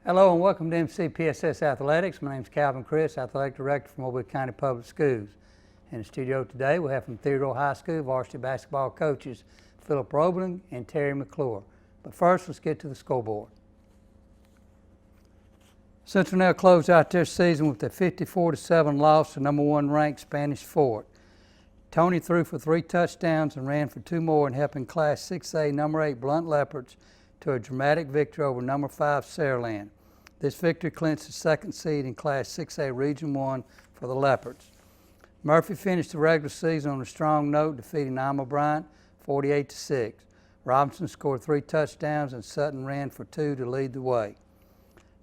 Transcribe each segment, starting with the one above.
Hello and welcome to MCPSS Athletics. My name is Calvin Chris, Athletic Director for Mobile County Public Schools. In the studio today we have from Theodore High School varsity basketball coaches Philip Roebling and Terry McClure. But first, let's get to the scoreboard. Central now closed out their season with a 54-7 loss to number 1 ranked Spanish Fort. Tony threw for 3 touchdowns and ran for 2 more in helping Class 6A number 8 Blunt Leopards to a dramatic victory over number 5 Saraland. This victory clinched the 2nd seed in Class 6A Region 1 for the Leopards. Murphy finished the regular season on a strong note, defeating Alma Bryant 48-6. Robinson scored 3 touchdowns and Sutton ran for 2 to lead the way.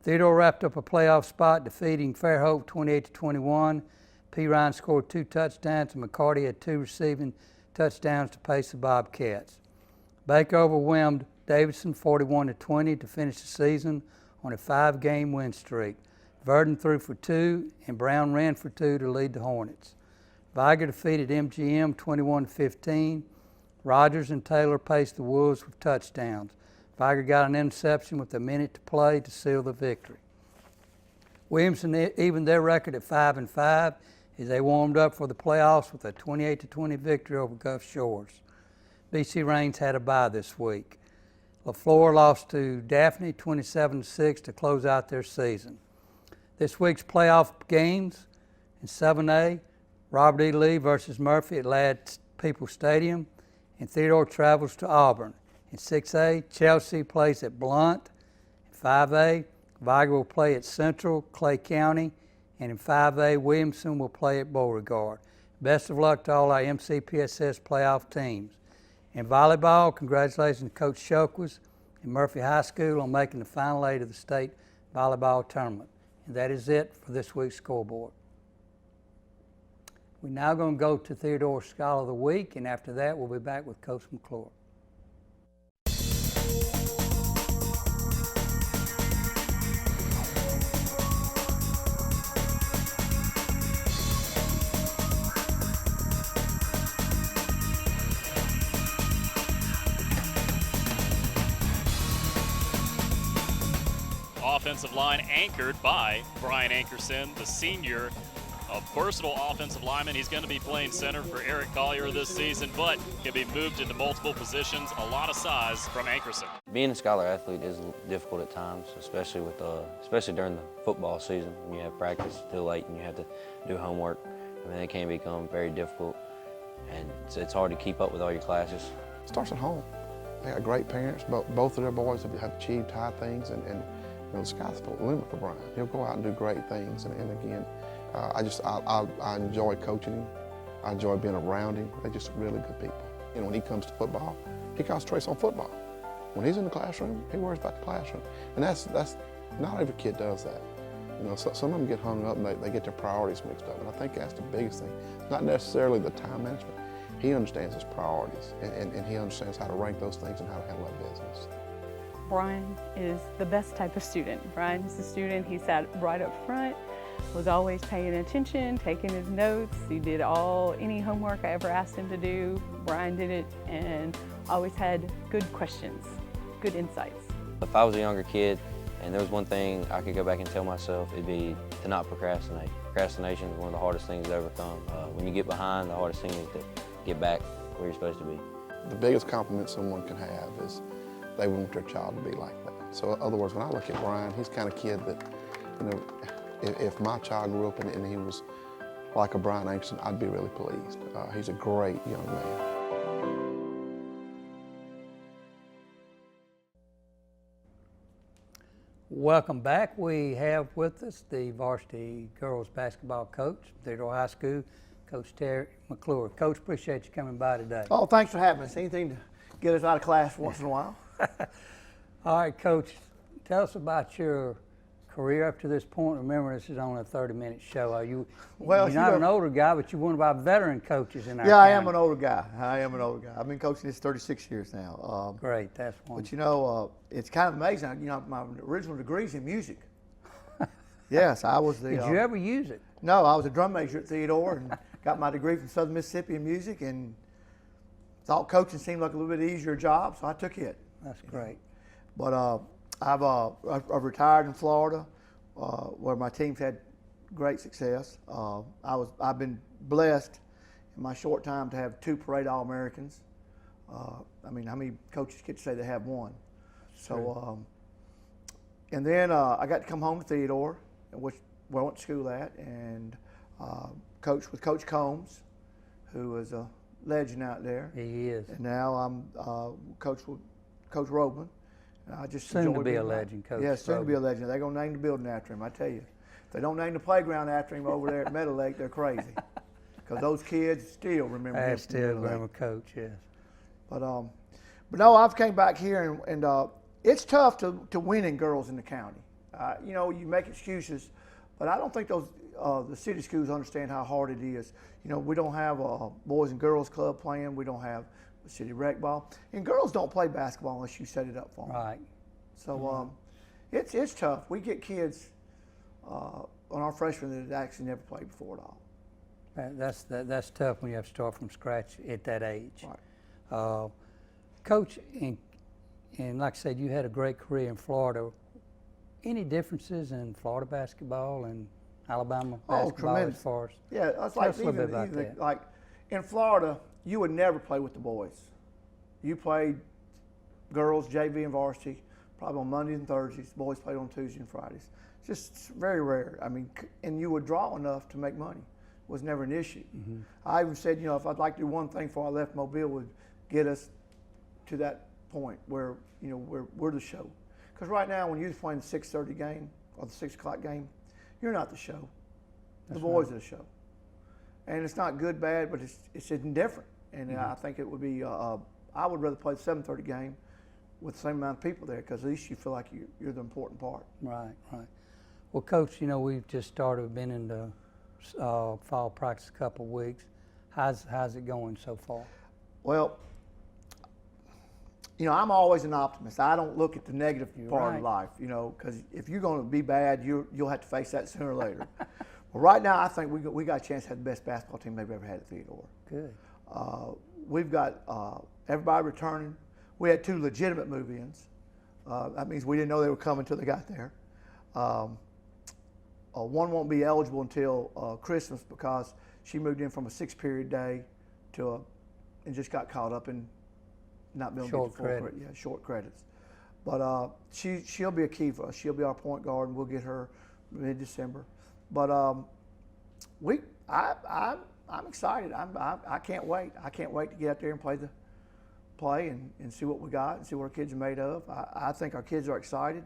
Theodore wrapped up a playoff spot, defeating Fairhope 28-21. P. Ryan scored 2 touchdowns and McCarty had 2 receiving touchdowns to pace the Bobcats. Baker overwhelmed Davidson 41-20 to finish the season on a 5-game win streak. Verdon threw for 2 and Brown ran for 2 to lead the Hornets. Viger defeated MGM 21-15. Rogers and Taylor paced the Wolves with touchdowns. Viger got an interception with a minute to play to seal the victory. Williamson evened their record at 5-5 as they warmed up for the playoffs with a 28-20 victory over Gulf Shores. BC Rains had a bye this week. LaFleur lost to Daphne 27-6 to close out their season. This week's playoff games in 7A, Robert E. Lee versus Murphy at Ladd Peoples Stadium, and Theodore travels to Auburn. In 6A, Chelsea plays at Blunt. In 5A, Viger will play at Central, Clay County, and in 5A, Williamson will play at Beauregard. Best of luck to all our MCPSS playoff teams. In volleyball, congratulations to Coach Shokwas and Murphy High School on making the Final 8 of the state volleyball tournament. And that is it for this week's scoreboard. We're now going to go to Theodore Scholar of the Week, and after that, we'll be back with Coach McClure. Offensive line anchored by Brian Ankerson, the senior, a versatile offensive lineman. He's going to be playing center for Eric Collier this season, but can be moved into multiple positions. A lot of size from Ankerson. Being a scholar athlete is difficult at times, especially during the football season when you have practice till late and you have to do homework. I mean, it can become very difficult, and it's hard to keep up with all your classes. It starts at home. They got great parents. Both of their boys have achieved high things, and the sky's the limit for Brian. He'll go out and do great things, and again, I enjoy coaching him. I enjoy being around him. They're just really good people. And when he comes to football, he concentrates on football. When he's in the classroom, he worries about the classroom. And that's not every kid does that. You know, some of them get hung up and they get their priorities mixed up. And I think that's the biggest thing. It's not necessarily the time management. He understands his priorities, and he understands how to rank those things and how to handle that business. Brian is the best type of student. Brian is the student, he sat right up front, was always paying attention, taking his notes. He did any homework I ever asked him to do. Brian did it and always had good questions, good insights. If I was a younger kid and there was one thing I could go back and tell myself, it'd be to not procrastinate. Procrastination is one of the hardest things to overcome. When you get behind, the hardest thing is to get back where you're supposed to be. The biggest compliment someone can have is they want their child to be like that. So in other words, when I look at Brian, he's the kind of kid that, you know, if my child grew up and he was like a Brian Ankerson, I'd be really pleased. He's a great young man. Welcome back. We have with us the varsity girls basketball coach, Theodore High School, Coach Terry McClure. Coach, appreciate you coming by today. Oh, thanks for having us. Anything to get us out of class once in a while. All right, Coach, tell us about your career up to this point. Remember, this is only a 30-minute show. You're not an older guy, but you're one of our veteran coaches in our county. I am an older guy. I've been coaching this 36 years now. Great, that's wonderful. But you know, it's kind of amazing. You know, my original degree's in music. Yes, I was the. Did you ever use it? No, I was a drum major at Theodore and got my degree from Southern Mississippi in music, and thought coaching seemed like a little bit easier job, so I took it. That's great. But I've retired in Florida, where my team's had great success. I've been blessed in my short time to have 2 parade All-Americans. I mean, how many coaches get to say they have one? So, and then I got to come home to Theodore, where I went to school at, and coached with Coach Combs, who is a legend out there. He is. And now I'm coach with Coach Roban. And I just Soon enjoy to be being a around. legend, Coach Yeah, soon to be a Roban. legend. They're gonna name the building after him. I tell you, if they don't name the playground after him over there at Meadow Lake, they're crazy. Because those kids still remember him. I from still Meadow Lake. remember Coach, yes. But no, I've came back here and it's tough to win in girls in the county. You know, you make excuses, but I don't think those the city schools understand how hard it is. You know, we don't have a boys and girls club playing. We don't have a city rec ball, and girls don't play basketball unless you set it up for them. Right. So it's tough. We get kids on our freshmen that actually never played before at all. That's tough when you have to start from scratch at that age. Right. Coach, and like I said, you had a great career in Florida. Any differences in Florida basketball and Alabama basketball tremendous. as far as? Yeah, that's Tell like us a little bit about even that. like in Florida, you would never play with the boys. You played girls, JV, and varsity, probably on Mondays and Thursdays. The boys played on Tuesdays and Fridays. Just very rare. I mean, and you would draw enough to make money. It was never an issue. Mm-hmm. I even said, you know, if I'd like to do one thing before I left Mobile, would get us to that point where, you know, we're the show. Because right now, when you're playing the 6:30 game or the 6 o'clock game, you're not the show. The boys are the show. And it's not good, bad, but it's indifferent. And I think it would be, I would rather play the 7:30 game with the same amount of people there, because at least you feel like you're the important part. Right, right. Well, Coach, you know, we've just been in the fall practice a couple of weeks. How's it going so far? Well, you know, I'm always an optimist. I don't look at the negative part right. of life, you know, because if you're going to be bad, you'll have to face that sooner or later. Well, right now, I think we got a chance to have the best basketball team they've ever had at Theodore. Good. We've got everybody returning. We had 2 legitimate move-ins. That means we didn't know they were coming until they got there. One won't be eligible until Christmas because she moved in from a 6-period day to and just got caught up in not being able to get the full credit. Yeah, short credits. But she'll be a key for us. She'll be our point guard, and we'll get her mid-December. But I'm excited. I can't wait. I can't wait to get out there and play and see what we got and see what our kids are made of. I think our kids are excited.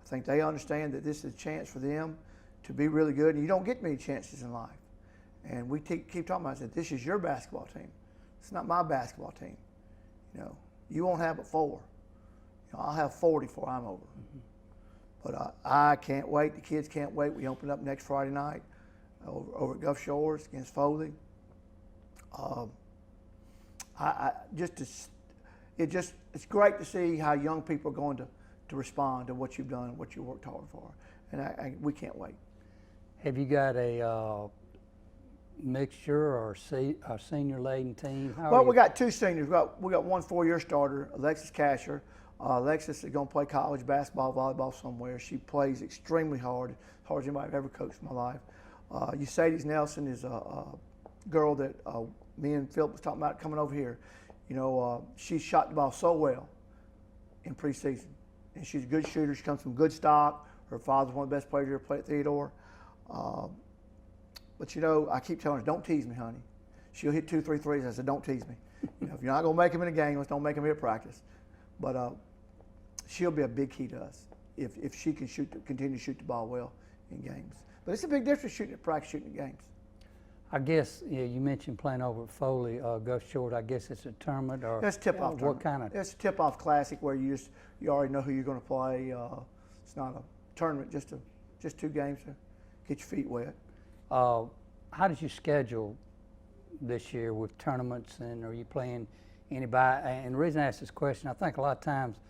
I think they understand that this is a chance for them to be really good. And you don't get many chances in life. And we keep talking about that. This is your basketball team. It's not my basketball team. You know, you won't have but 4. You know, I'll have 40 before I'm over. Mm-hmm. But I can't wait. The kids can't wait. We open up next Friday night over at Gulf Shores against Foley. It's great to see how young people are going to respond to what you've done, what you worked hard for, and we can't wait. Have you got a mixture or a senior laden team? Well, we got 2 seniors. We got one 4-year starter, Alexis Casher. Alexis is going to play college basketball, volleyball somewhere. She plays extremely hard, as hard as anybody I've ever coached in my life. Euclides Nelson is a girl that me and Philip was talking about coming over here. You know, she shot the ball so well in preseason, and she's a good shooter. She comes from good stock. Her father's one of the best players ever played at Theodore. But you know, I keep telling her, "Don't tease me, honey." She'll hit 2, 3 threes. I said, "Don't tease me. You know, if you're not gonna make them in a game, let's don't make them here at practice." But she'll be a big key to us if she can continue to shoot the ball well in games. But it's a big difference shooting at practice, shooting at games. I guess you mentioned playing over at Foley, Gulf Shores. I guess it's a tournament or that's tip-off tournament. What kind of? It's a tip-off classic where you already know who you're going to play. It's not a tournament, just 2 games to get your feet wet. How did you schedule this year with tournaments, and are you playing anybody? And the reason I ask this question, I think a lot of times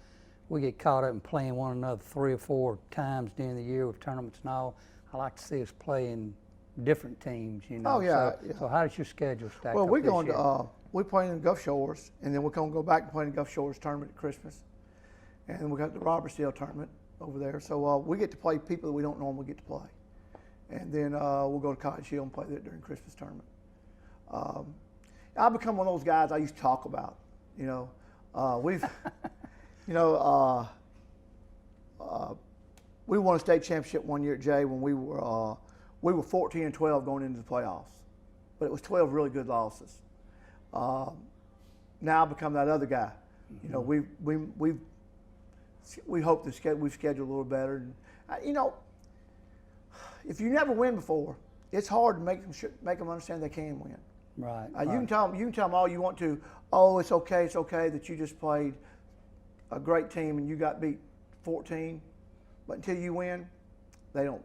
we get caught up in playing one another 3 or 4 times during the year with tournaments and all. I like to see us playing different teams, you know. Oh, yeah. So how does your schedule stack Well, up we're this going year? to we're playing in Gulf Shores, and then we're going to go back and play in the Gulf Shores tournament at Christmas, and then we got the Robertsdale tournament over there. So we get to play people that we don't normally get to play. And then we'll go to Cottage Hill and play that during Christmas tournament. I've become one of those guys I used to talk about. We've, we won a state championship one year at Jay when we were 14-12 going into the playoffs, but it was 12 really good losses. Now I've become that other guy. We hope we've scheduled a little better. And, if you never win before, it's hard to make them understand they can win. Right. You can tell them all you want to. Oh, it's okay that you just played a great team and you got beat 14, but until you win, they don't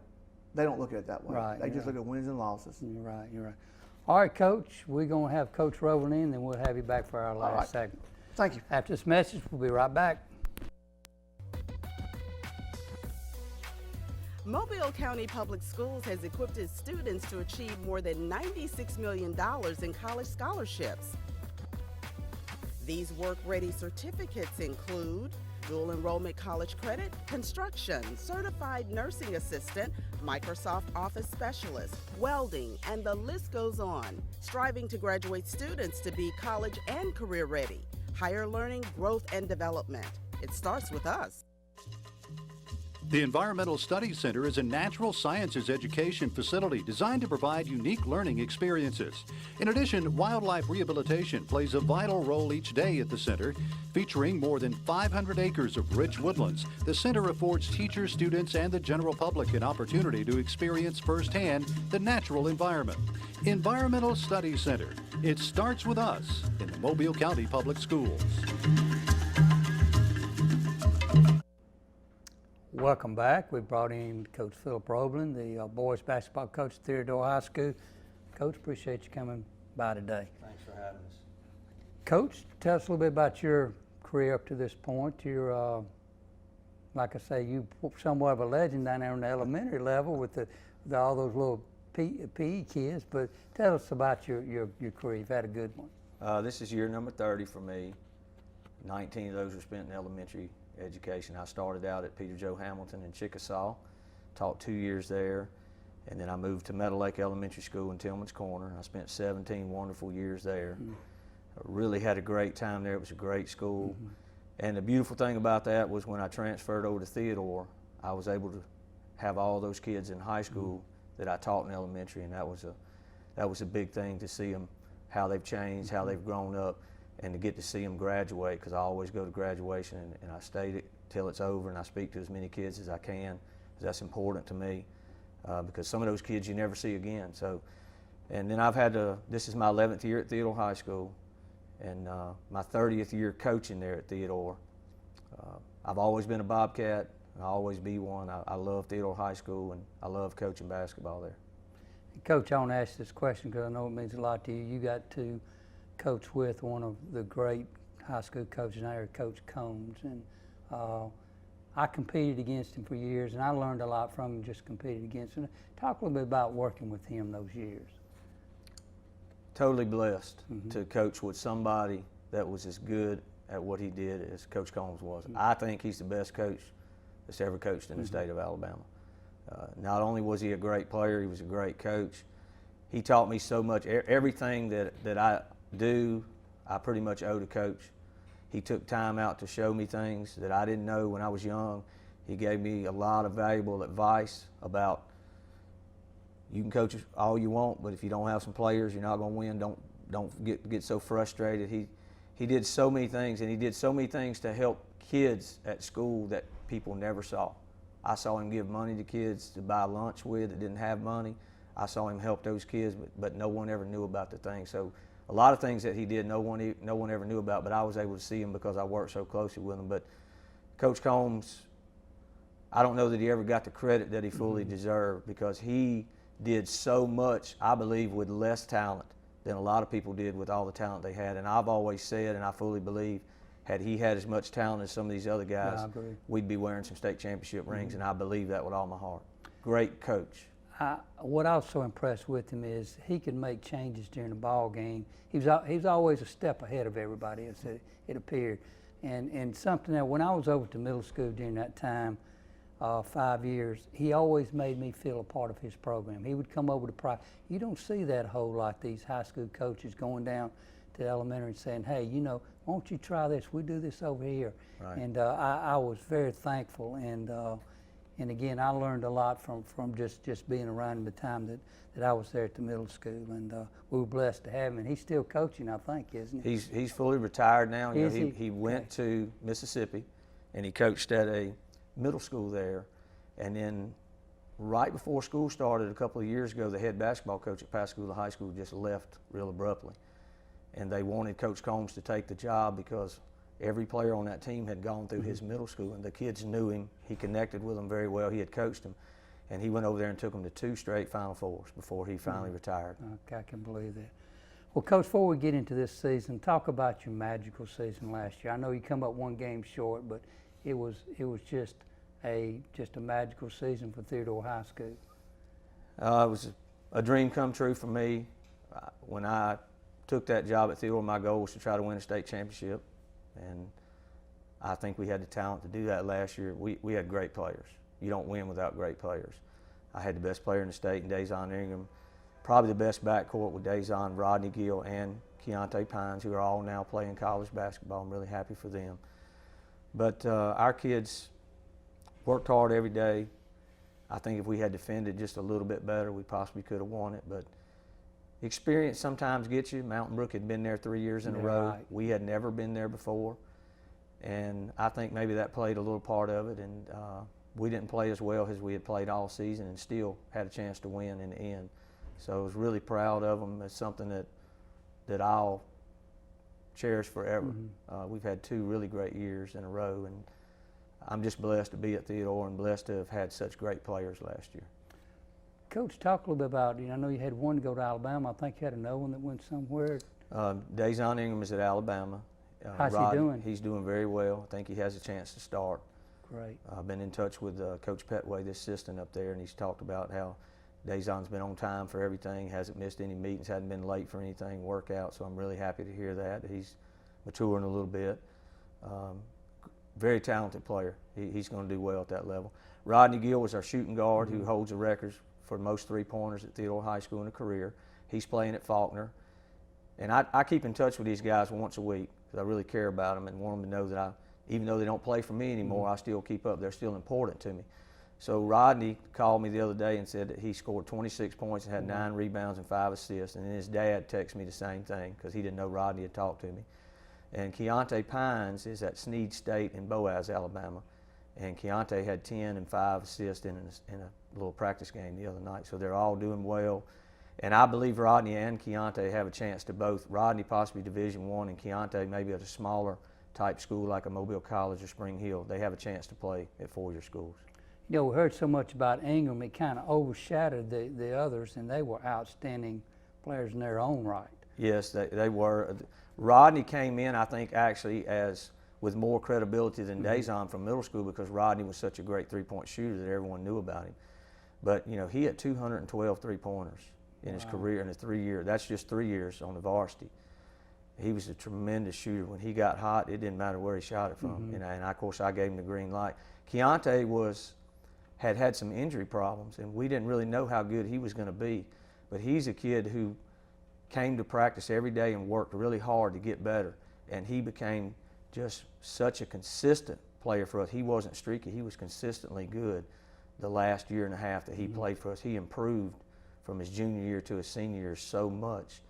look at it that way. Right. They just look at wins and losses. You're right. You're right. All right, Coach. We're going to have Coach rolling in, then we'll have you back for our last segment. Thank you. After this message, we'll be right back. Mobile County Public Schools has equipped its students to achieve more than $96 million in college scholarships. These work-ready certificates include dual enrollment college credit, construction, certified nursing assistant, Microsoft Office specialist, welding, and the list goes on. Striving to graduate students to be college and career ready. Higher learning, growth, and development. It starts with us. The Environmental Studies Center is a natural sciences education facility designed to provide unique learning experiences. In addition, wildlife rehabilitation plays a vital role each day at the center. Featuring more than 500 acres of rich woodlands, the center affords teachers, students, and the general public an opportunity to experience firsthand the natural environment. Environmental Studies Center. It starts with us in the Mobile County Public Schools. Welcome back. We brought in Coach Philip Roblin, the boys basketball coach at Theodore High School. Coach, appreciate you coming by today. Thanks for having us. Coach, tell us a little bit about your career up to this point. You're, like I say, you somewhat of a legend down there on the elementary level with all those little PE kids, but tell us about your career. You've had a good one. This is year number 30 for me. 19 of those were spent in elementary education. I started out at Peter Joe Hamilton in Chickasaw, taught 2 years there, and then I moved to Meadow Lake Elementary School in Tillman's Corner. I spent 17 wonderful years there. I really had a great time there. It was a great school. And the beautiful thing about that was when I transferred over to Theodore, I was able to have all those kids in high school that I taught in elementary, and that was a big thing to see them, how they've changed, how they've grown up, and to get to see them graduate, because I always go to graduation and I stay till it's over and I speak to as many kids as I can, because that's important to me, because some of those kids you never see again. So, and then this is my 11th year at Theodore High School, and my 30th year coaching there at Theodore. I've always been a Bobcat, and I'll always be one. I love Theodore High School, and I love coaching basketball there. Coach, I want to ask this question because I know it means a lot to you. You got to coach with one of the great high school coaches now, Coach Combs, and I competed against him for years, and I learned a lot from him just competing against him. Talk a little bit about working with him those years. Totally blessed to coach with somebody that was as good at what he did as Coach Combs was. I think he's the best coach that's ever coached in the state of Alabama. Not only was he a great player, he was a great coach. He taught me so much. Everything that I do, I pretty much owe to Coach. He took time out to show me things that I didn't know when I was young. He gave me a lot of valuable advice about, you can coach all you want, but if you don't have some players, you're not going to win. Don't get so frustrated. He did so many things, and he did so many things to help kids at school that people never saw. I saw him give money to kids to buy lunch with that didn't have money. I saw him help those kids, but no one ever knew about the thing. So a lot of things that he did, no one ever knew about, but I was able to see him because I worked so closely with him. But Coach Combs, I don't know that he ever got the credit that he fully deserved, because he did so much, I believe, with less talent than a lot of people did with all the talent they had. And I've always said, and I fully believe, had he had as much talent as some of these other guys, we'd be wearing some state championship rings, and I believe that with all my heart. Great coach. What I was so impressed with him is he could make changes during the ball game. He was always a step ahead of everybody else, it appeared. And something that when I was over to middle school during that time, 5 years, he always made me feel a part of his program. He would come over to practice. You don't see that a whole lot, these high school coaches going down to elementary and saying, hey, you know, why don't you try this? We do this over here. Right. And I was very thankful. And again, I learned a lot from just being around him the time that I was there at the middle school. And we were blessed to have him. And he's still coaching, I think, isn't he? He's fully retired now. You know, Is he? he went Okay. to Mississippi, and he coached at a middle school there. And then right before school started a couple of years ago, the head basketball coach at Pascagoula High School just left real abruptly. And they wanted Coach Combs to take the job because every player on that team had gone through his middle school, and the kids knew him. He connected with them very well. He had coached them, and he went over there and took them to 2 straight Final Fours before he finally retired. Okay, I can believe that. Well, Coach, before we get into this season, talk about your magical season last year. I know you come up 1 game short, but it was just a magical season for Theodore High School. It was a dream come true for me. When I took that job at Theodore, my goal was to try to win a state championship, and I think we had the talent to do that last year. We had great players. You don't win without great players. I had the best player in the state in Dazon Ingram, probably the best backcourt with Dazon, Rodney Gill, and Keontae Pines, who are all now playing college basketball. I'm really happy for them. But our kids worked hard every day. I think if we had defended just a little bit better, we possibly could have won it. But experience sometimes gets you. Mountain Brook had been there 3 years in a row. Right. We had never been there before. And I think maybe that played a little part of it. And we didn't play as well as we had played all season and still had a chance to win in the end. So I was really proud of them. It's something that I'll cherish forever. We've had 2 really great years in a row, and I'm just blessed to be at Theodore and blessed to have had such great players last year. Coach, talk a little bit about, I know you had one to go to Alabama. I think you had another one that went somewhere. Dazon Ingram is at Alabama. How's he doing? He's doing very well. I think he has a chance to start. Great. I've been in touch with Coach Petway, the assistant up there, and he's talked about how Dazon's been on time for everything, hasn't missed any meetings, hasn't been late for anything, workout, so I'm really happy to hear that. He's maturing a little bit. Very talented player. He's going to do well at that level. Rodney Gill was our shooting guard who holds the records for most 3-pointers at Theodore High School in a career. He's playing at Faulkner. And I keep in touch with these guys once a week because I really care about them and want them to know that even though they don't play for me anymore, I still keep up. They're still important to me. So Rodney called me the other day and said that he scored 26 points and had 9 rebounds and 5 assists. And then his dad texted me the same thing because he didn't know Rodney had talked to me. And Keontae Pines is at Snead State in Boaz, Alabama. And Keontae had 10 and 5 assists in a little practice game the other night. So they're all doing well. And I believe Rodney and Keontae have a chance to both. Rodney possibly Division I and Keontae maybe at a smaller type school like a Mobile College or Spring Hill. They have a chance to play at 4-year schools. You know, we heard so much about Ingram, it kind of overshadowed the others, and they were outstanding players in their own right. Yes, they were. Rodney came in, I think, actually with more credibility than Dazon from middle school because Rodney was such a great 3-point shooter that everyone knew about him. But, you know, he had 212 3-pointers in his career in his 3 years. That's just 3 years on the varsity. He was a tremendous shooter. When he got hot, it didn't matter where he shot it from. And of course, I gave him the green light. Keontae had some injury problems, and we didn't really know how good he was going to be. But he's a kid who came to practice every day and worked really hard to get better. And he became just such a consistent player for us. He wasn't streaky. He was consistently good the last year and a half that he played for us. He improved from his junior year to his senior year so much.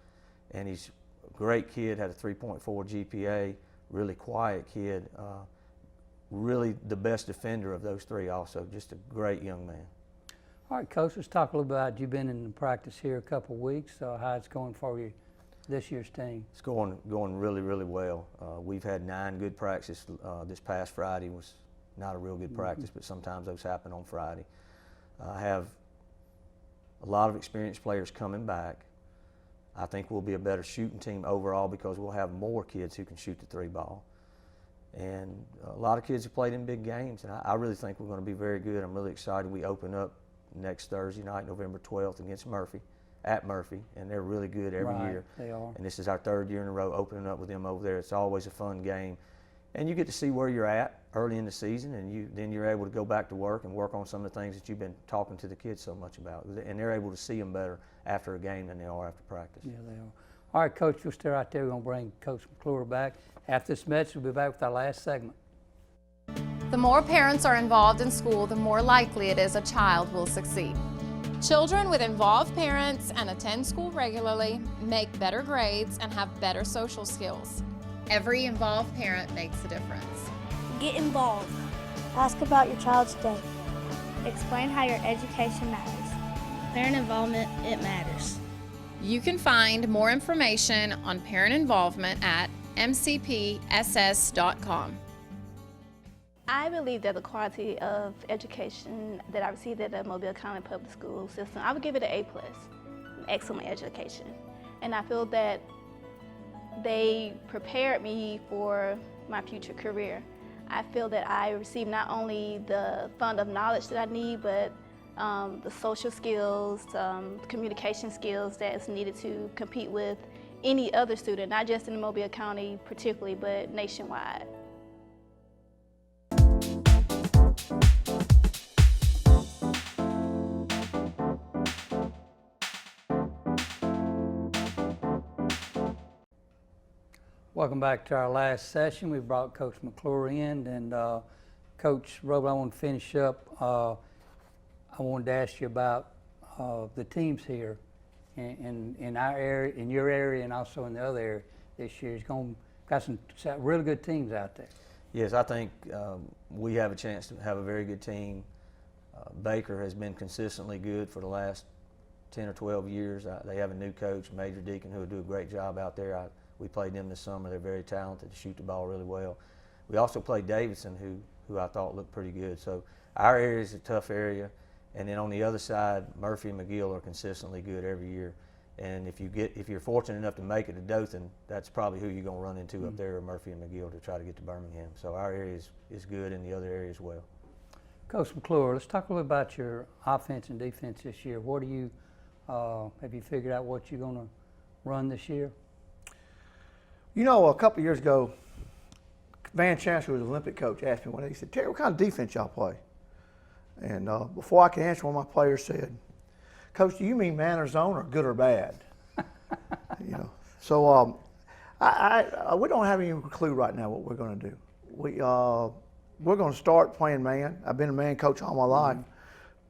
And he's a great kid, had a 3.4 GPA, really quiet kid. Really the best defender of those 3 also, just a great young man. All right, Coach, let's talk a little about, you've been in practice here a couple of weeks, how it's going for you, this year's team. It's going really, really well. We've had 9 good practices. This past Friday was not a real good practice, but sometimes those happen on Friday. I have a lot of experienced players coming back. I think we'll be a better shooting team overall because we'll have more kids who can shoot the 3-ball. And a lot of kids have played in big games, and I really think we're going to be very good. I'm really excited. We open up next Thursday night, November 12th, against Murphy, at Murphy, and they're really good every year. They are. And this is our 3rd year in a row opening up with them over there. It's always a fun game. and you get to see where you're at early in the season, and then you're able to go back to work and work on some of the things that you've been talking to the kids so much about, and they're able to see them better after a game than they are after practice. Yeah, they are. All right, Coach, you'll stay right there. We're going to bring Coach McClure back. After this message, we'll be back with our last segment. The more parents are involved in school, the more likely it is a child will succeed. Children with involved parents and attend school regularly make better grades and have better social skills. Every involved parent makes a difference. Get involved. Ask about your child's day. Explain how your education matters. Parent involvement, it matters. You can find more information on parent involvement at mcpss.com. I believe that the quality of education that I received at the Mobile County Public School system, I would give it an A+, excellent education. And I feel that they prepared me for my future career. I feel that I received not only the fund of knowledge that I need, but the social skills, communication skills that is needed to compete with any other student, not just in Mobile County particularly, but nationwide. Welcome back to our last session. We brought Coach McClure in, and Coach Roble, I want to finish up. I wanted to ask you about the teams here in our area, in your area, and also in the other area this year. It's got some really good teams out there. Yes, I think we have a chance to have a very good team. Baker has been consistently good for the last 10 or 12 years. They have a new coach, Major Deacon, who will do a great job out there. We played them this summer. They're very talented to shoot the ball really well. We also played Davidson, who I thought looked pretty good. So our area is a tough area. And then on the other side, Murphy and McGill are consistently good every year. And if you're fortunate enough to make it to Dothan, that's probably who you're going to run into up there, Murphy and McGill, to try to get to Birmingham. So our area is good, and the other area as well. Coach McClure, let's talk a little about your offense and defense this year. What do you have you figured out what you're going to run this year? You know, a couple of years ago, Van Chancellor, who was an Olympic coach, asked me one day, he said, "Terry, what kind of defense y'all play?" And before I could answer, one of my players said, "Coach, do you mean man or zone, or good or bad?" You know, so we don't have any clue right now what we're going to do. We're going to start playing man. I've been a man coach all my life,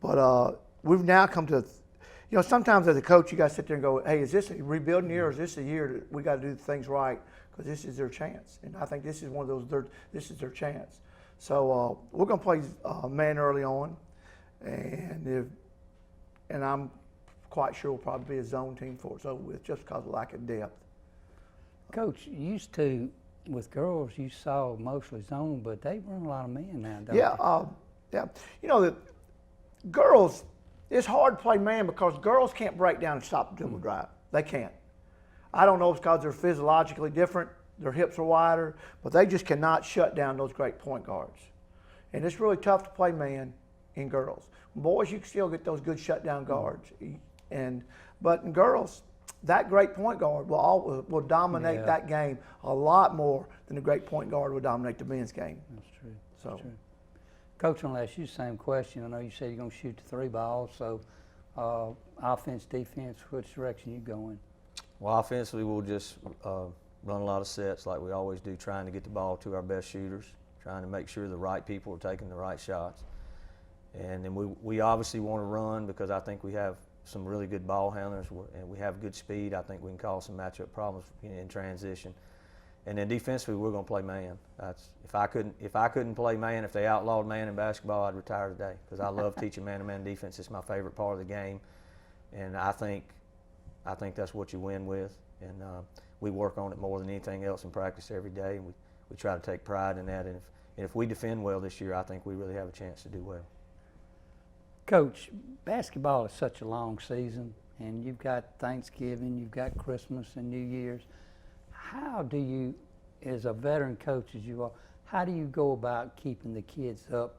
but we've now come to, you know, sometimes as a coach, you got to sit there and go, "Hey, is this a rebuilding year, or is this a year that we got to do things right? Because this is their chance." And I think this is one of those. This is their chance. So we're going to play man early on, and I'm quite sure we'll probably be a zone team for us over with, just because of lack of depth. Coach, used to, with girls, you saw mostly zone, but they run a lot of men now, don't they? Yeah. You know, the girls, it's hard to play man because girls can't break down and stop the dribble drive. They can't. I don't know if it's because they're physiologically different, their hips are wider, but they just cannot shut down those great point guards. And it's really tough to play man in girls. Boys, you can still get those good shutdown guards. But in girls, that great point guard will dominate that game a lot more than the great point guard will dominate the men's game. That's true. So, That's true. Coach, I'm going to ask you the same question. I know you said you're going to shoot the 3 balls, so offense, defense, which direction you going? Well, offensively, we'll just run a lot of sets like we always do, trying to get the ball to our best shooters, trying to make sure the right people are taking the right shots. And then we obviously want to run because I think we have some really good ball handlers and we have good speed. I think we can cause some matchup problems in transition. And then defensively, we're going to play man. If I couldn't play man, if they outlawed man in basketball, I'd retire today because I love teaching man-to-man defense. It's my favorite part of the game, and I think that's what you win with. And we work on it more than anything else in practice every day. And we try to take pride in that. And if we defend well this year, I think we really have a chance to do well. Coach, basketball is such a long season, and you've got Thanksgiving, you've got Christmas and New Year's. How do you, as a veteran coach as you are, how do you go about keeping the kids up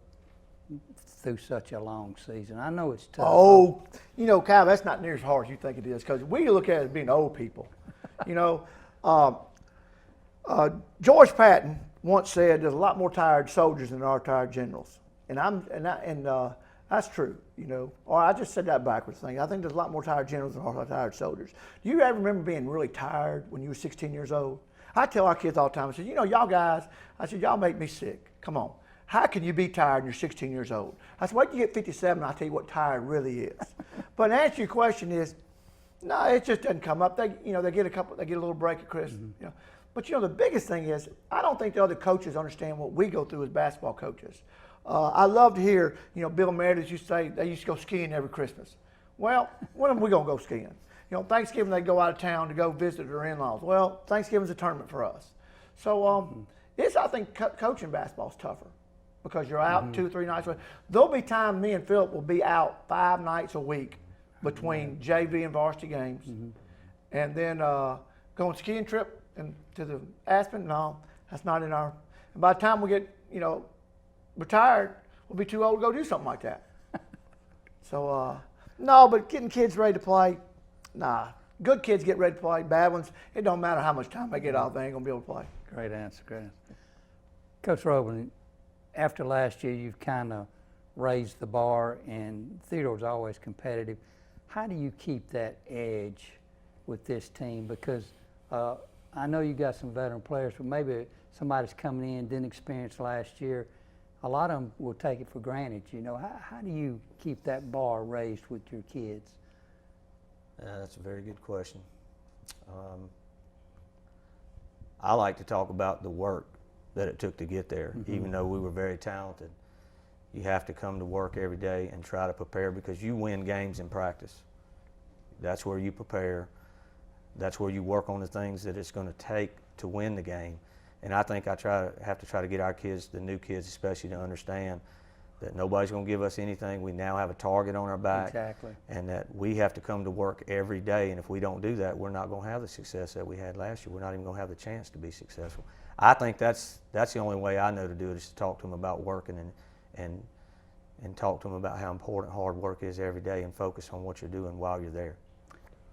through such a long season? I know it's tough. Oh, you know, Kyle, that's not near as hard as you think it is, because we look at it as being old people. You know, George Patton once said, "There's a lot more tired soldiers than there are tired generals," and that's true, you know. Or I just said that backwards thing. I think there's a lot more tired generals than there are tired soldiers. Do you ever remember being really tired when you were 16 years old? I tell our kids all the time, I said, you know, y'all guys, I said, y'all make me sick. Come on. How can you be tired when you're 16 years old? I said, wait till you get 57, and I'll tell you what tired really is. But to answer your question is, no, it just doesn't come up. They get a little break at Christmas. You know. But you know, the biggest thing is, I don't think the other coaches understand what we go through as basketball coaches. I love to hear, you know, Bill Meredith used to say they used to go skiing every Christmas. Well, when are we gonna go skiing? You know, Thanksgiving they go out of town to go visit their in-laws. Well, Thanksgiving's a tournament for us. So I think coaching basketball is tougher because you're out 2 or 3 nights. There'll be time me and Philip will be out 5 nights a week between JV and varsity games, and then going skiing trip and to the Aspen. No, that's not in our. And by the time we get, you know, retired, we'll be too old to go do something like that. So no, but getting kids ready to play. Nah, good kids get ready to play. Bad ones, it don't matter how much time they get off, they ain't gonna be able to play. Great answer, great answer. Coach Roban, after last year, you've kind of raised the bar, and Theodore's always competitive. How do you keep that edge with this team? Because I know you got some veteran players, but maybe somebody's coming in, didn't experience last year. A lot of them will take it for granted. You know, how do you keep that bar raised with your kids? That's a very good question. I like to talk about the work that it took to get there. Even though we were very talented, you have to come to work every day and try to prepare, because you win games in practice. That's where you prepare. That's where you work on the things that it's going to take to win the game. And I think I have to try to get our kids, the new kids especially, to understand that nobody's going to give us anything. We now have a target on our back. Exactly. And that we have to come to work every day. And if we don't do that, we're not going to have the success that we had last year. We're not even going to have the chance to be successful. I think that's the only way I know to do it, is to talk to them about working and talk to them about how important hard work is every day, and focus on what you're doing while you're there.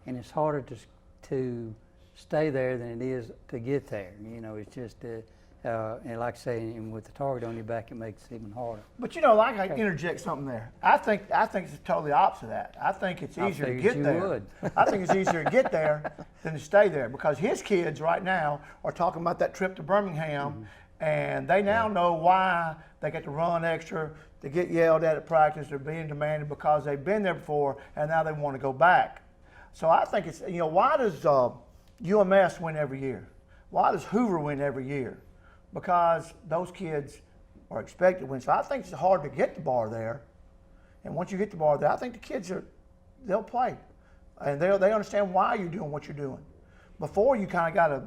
And it's harder to stay there than it is to get there. You know, it's just, and like I say, and with the target on your back, it makes it even harder. But you know, like I interject something there. I think it's totally opposite of that. I think it's easier to get there. I think it's easier to get there than to stay there, because his kids right now are talking about that trip to Birmingham, and they now know why they get to run extra, they get yelled at practice, they're being demanded because they've been there before, and now they want to go back. So I think it's, you know, why does UMS win every year? Why does Hoover win every year? Because those kids are expected to win. So I think it's hard to get the bar there. And once you get the bar there, I think the kids they'll play. And they understand why you're doing what you're doing. Before, you kind of got to,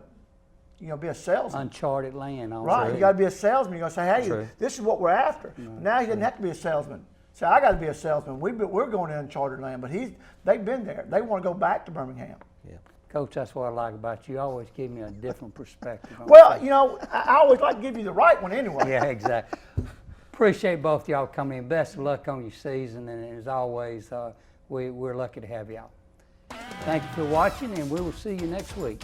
you know, be a salesman. Uncharted land. Also. Right, you got to be a salesman. You're going to say, hey, this is what we're after. Now he doesn't have to be a salesman. So I got to be a salesman. We're going to uncharted land, but they've been there. They want to go back to Birmingham. Yeah. Coach, that's what I like about you. You always give me a different perspective. Well, you know, I always like to give you the right one anyway. Yeah, exactly. Appreciate both y'all coming in. Best of luck on your season, and as always, we're lucky to have y'all. Thank you for watching, and we will see you next week.